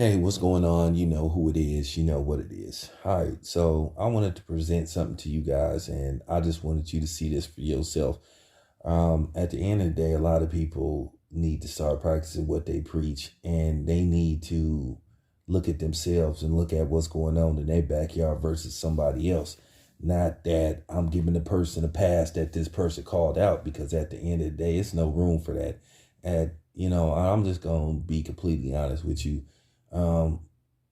Hey, what's going on? You know who it is. You know what it is. All right. So I wanted to present something to you guys, and I just wanted you to see this for yourself. At the end of the day, a lot of people need to start practicing what they preach, and they need to look at themselves and look at what's going on in their backyard versus somebody else. Not that I'm giving the person a pass that this person called out, because at the end of the day, it's no room for that. I'm just gonna be completely honest with you. um,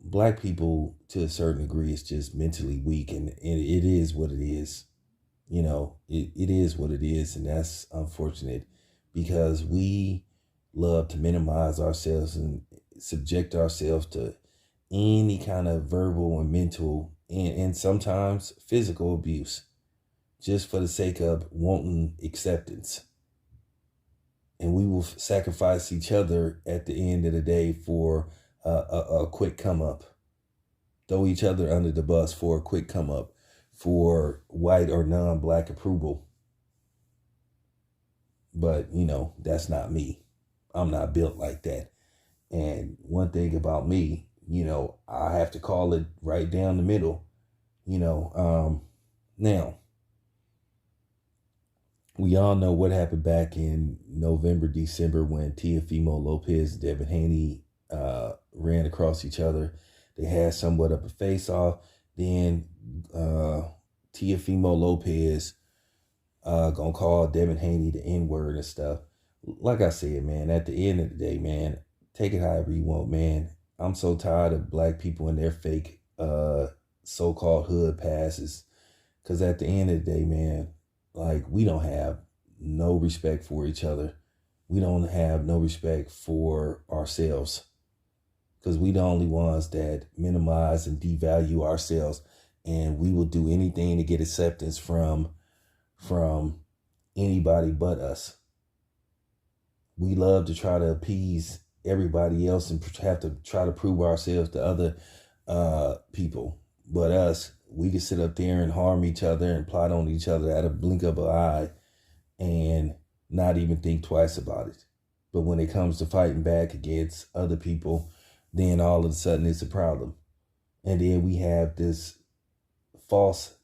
Black people to a certain degree is just mentally weak, and it is what it is. It is what it is, and that's unfortunate because we love to minimize ourselves and subject ourselves to any kind of verbal and mental and sometimes physical abuse just for the sake of wanting acceptance. And we will sacrifice each other at the end of the day for a quick come up, throw each other under the bus for a quick come up, for white or non-black approval. But that's not me. I'm not built like that. And one thing about me, I have to call it right down the middle. Now we all know what happened back in November, December when Teofimo Lopez and Devin Haney ran across each other. They had somewhat of a face off. Then Teofimo Lopez gonna call Devin Haney the N-word and stuff. Like I said, man, at the end of the day, man, take it however you want, man. I'm so tired of black people and their fake so-called hood passes. Cause at the end of the day, man, like we don't have no respect for each other. We don't have no respect for ourselves. Because we the only ones that minimize and devalue ourselves, and we will do anything to get acceptance from anybody but us. We love to try to appease everybody else and have to try to prove ourselves to other people. But us, we can sit up there and harm each other and plot on each other at a blink of an eye and not even think twice about it. But when it comes to fighting back against other people, then all of a sudden it's a problem. And then we have this false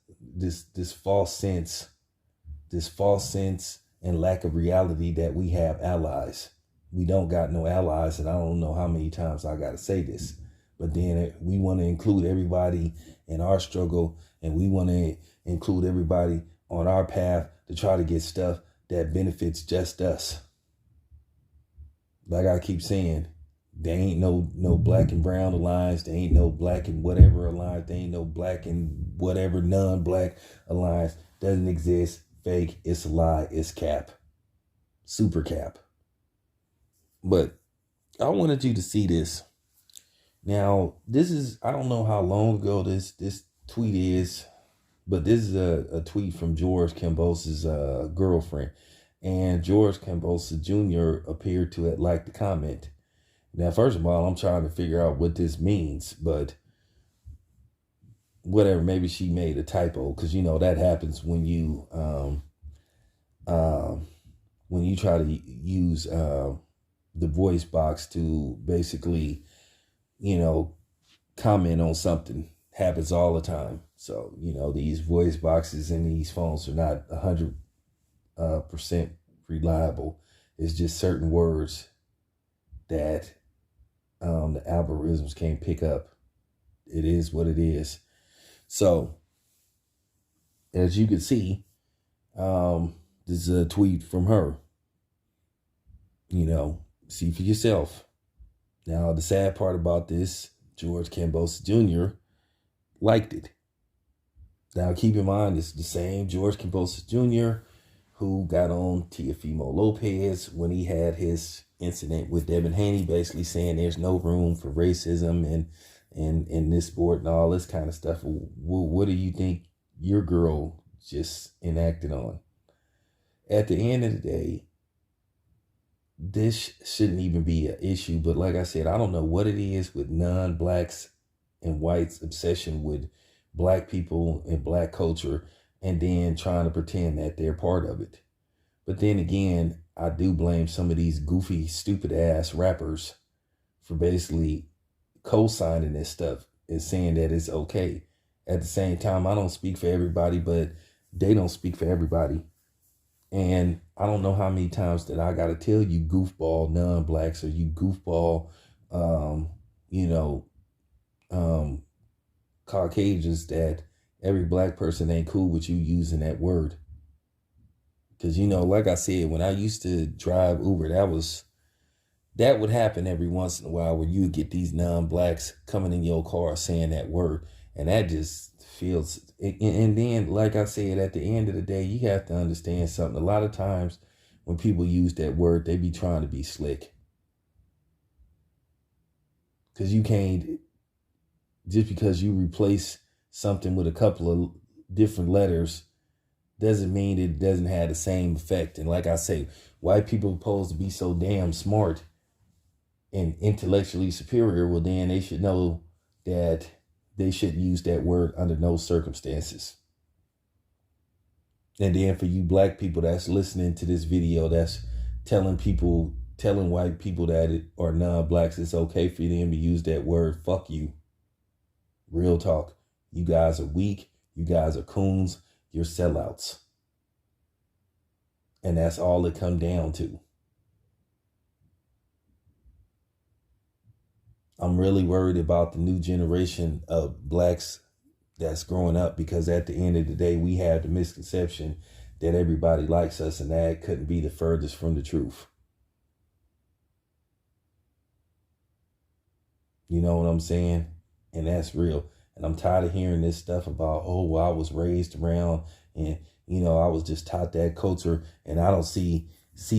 false sense, and lack of reality that we have allies. We don't got no allies, and I don't know how many times I got to say this, but then we want to include everybody in our struggle, and we want to include everybody on our path to try to get stuff that benefits just us. Like I keep saying, there ain't no black and brown alliance. There ain't no black and whatever alliance. There ain't no black and whatever non-black alliance. Doesn't exist. Fake. It's a lie. It's cap. Super cap. But I wanted you to see this. Now, this is, I don't know how long ago this tweet is, but this is a tweet from George Kambosos' girlfriend. And George Kambosos Jr. appeared to have liked the comment. Now, first of all, I'm trying to figure out what this means, but whatever, maybe she made a typo, because that happens when you try to use the voice box to basically comment on something. Happens all the time. So these voice boxes in these phones are not 100% reliable. It's just certain words that the algorithms can't pick up. It is what it is. So, as you can see, this is a tweet from her. See for yourself. Now, the sad part about this, George Kambosos Jr. liked it. Now, keep in mind, it's the same George Kambosos Jr. who got on Teofimo Lopez when he had his incident with Devin Haney, basically saying there's no room for racism and in this sport and all this kind of stuff. What do you think your girl just enacted on? At the end of the day, this shouldn't even be an issue. But like I said, I don't know what it is with non-blacks and whites' obsession with black people and black culture, and then trying to pretend that they're part of it. But then again, I do blame some of these goofy, stupid ass rappers for basically co-signing this stuff and saying that it's okay. At the same time, I don't speak for everybody, but they don't speak for everybody. And I don't know how many times that I got to tell you goofball non-blacks or you goofball, you know, Caucasians that every black person ain't cool with you using that word. Because, you know, like I said, when I used to drive Uber, that would happen every once in a while where you get these non-blacks coming in your car saying that word. And that just feels, and then, like I said, at the end of the day, you have to understand something. A lot of times when people use that word, they be trying to be slick. Because you can't, just because you replace something with a couple of different letters doesn't mean it doesn't have the same effect. And like I say, white people are supposed to be so damn smart and intellectually superior. Well, then they should know that they shouldn't use that word under no circumstances. And then for you black people that's listening to this video, that's telling white people that it or non-blacks it's okay for them to use that word, fuck you. Real talk. You guys are weak. You guys are coons. You're sellouts. And that's all it come down to. I'm really worried about the new generation of blacks that's growing up, because at the end of the day, we have the misconception that everybody likes us, and that couldn't be the furthest from the truth. You know what I'm saying? And that's real. And I'm tired of hearing this stuff about, oh, well, I was raised around and, you know, I was just taught that culture and I don't see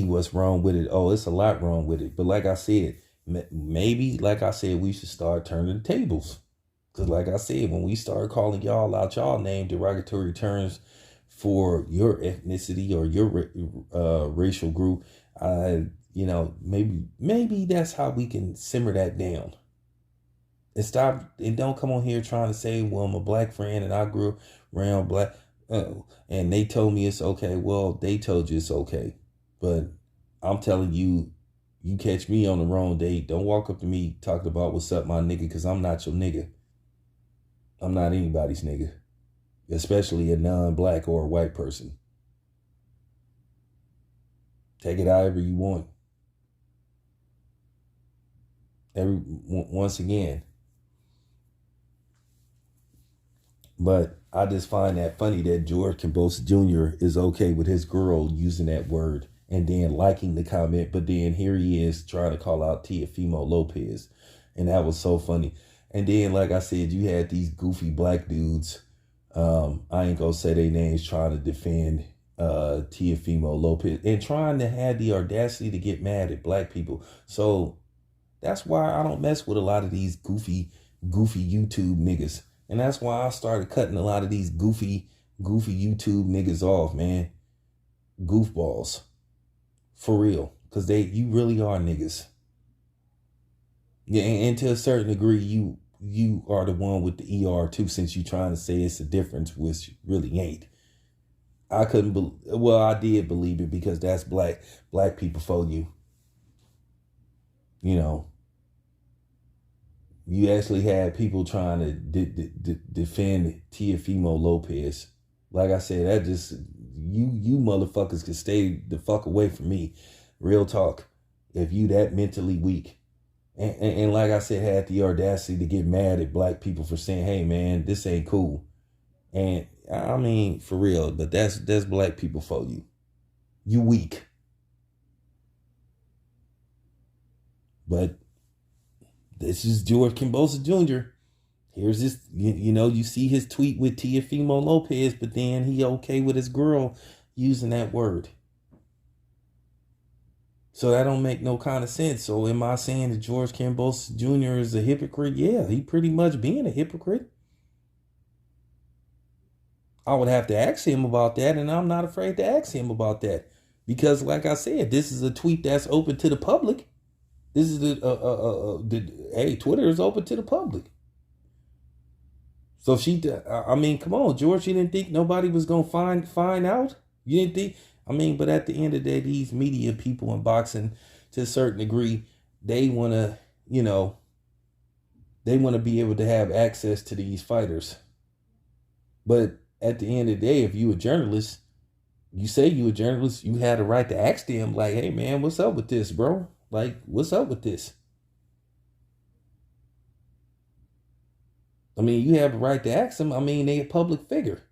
what's wrong with it. Oh, it's a lot wrong with it. But like I said, maybe, like I said, we should start turning the tables. Because like I said, when we start calling y'all out y'all name derogatory terms for your ethnicity or your racial group, you know, maybe that's how we can simmer that down. And stop, and don't come on here trying to say, well, I'm a black friend and I grew up around black, and they told me it's okay. Well, they told you it's okay. But I'm telling you, you catch me on the wrong date, don't walk up to me talking about what's up, my nigga, because I'm not your nigga. I'm not anybody's nigga, especially a non-black or a white person. Take it however you want. Once again. But I just find that funny that George Kambosos Jr. is okay with his girl using that word and then liking the comment. But then here he is trying to call out Teofimo Lopez. And that was so funny. And then, like I said, you had these goofy black dudes. I ain't gonna say their names, trying to defend Teofimo Lopez and trying to have the audacity to get mad at black people. So that's why I don't mess with a lot of these goofy YouTube niggas. And that's why I started cutting a lot of these goofy YouTube niggas off, man. Goofballs. For real. Because you really are niggas. Yeah, and to a certain degree, you are the one with the ER too, since you trying to say it's a difference, which really ain't. I did believe it because that's black people for you. You know. You actually had people trying to defend Teofimo Lopez. Like I said, that just, you motherfuckers can stay the fuck away from me. Real talk. If you that mentally weak. And like I said, had the audacity to get mad at black people for saying, hey man, this ain't cool. And I mean, for real, but that's black people for you. You weak. But this is George Kambosos Jr. Here's this, you see his tweet with Teofimo Lopez, but then he okay with his girl using that word. So that don't make no kind of sense. So am I saying that George Kambosos Jr. is a hypocrite? Yeah, he pretty much being a hypocrite. I would have to ask him about that, and I'm not afraid to ask him about that. Because like I said, this is a tweet that's open to the public. This is hey, Twitter is open to the public. So come on, George, you didn't think nobody was going to find out? You didn't think, but at the end of the day, these media people in boxing, to a certain degree, they want to, They want to be able to have access to these fighters. But at the end of the day, if you a journalist, you say you a journalist, you had a right to ask them, like, hey man, what's up with this, bro? Like, what's up with this? I mean, you have a right to ask them. I mean, they a public figure.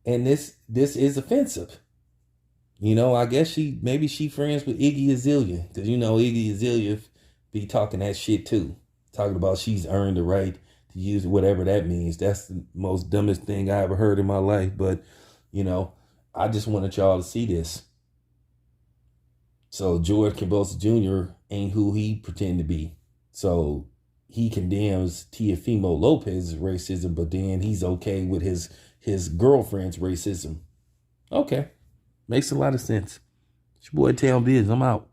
And this is offensive. You know, I guess maybe she friends with Iggy Azalea. Because you know Iggy Azalea be talking that shit too. Talking about she's earned the right to use whatever that means. That's the most dumbest thing I ever heard in my life. But, you know, I just wanted y'all to see this. So George Kambosos Jr. ain't who he pretend to be. So he condemns Teofimo Lopez's racism, but then he's okay with his girlfriend's racism. Okay. Makes a lot of sense. It's your boy Town Biz. I'm out.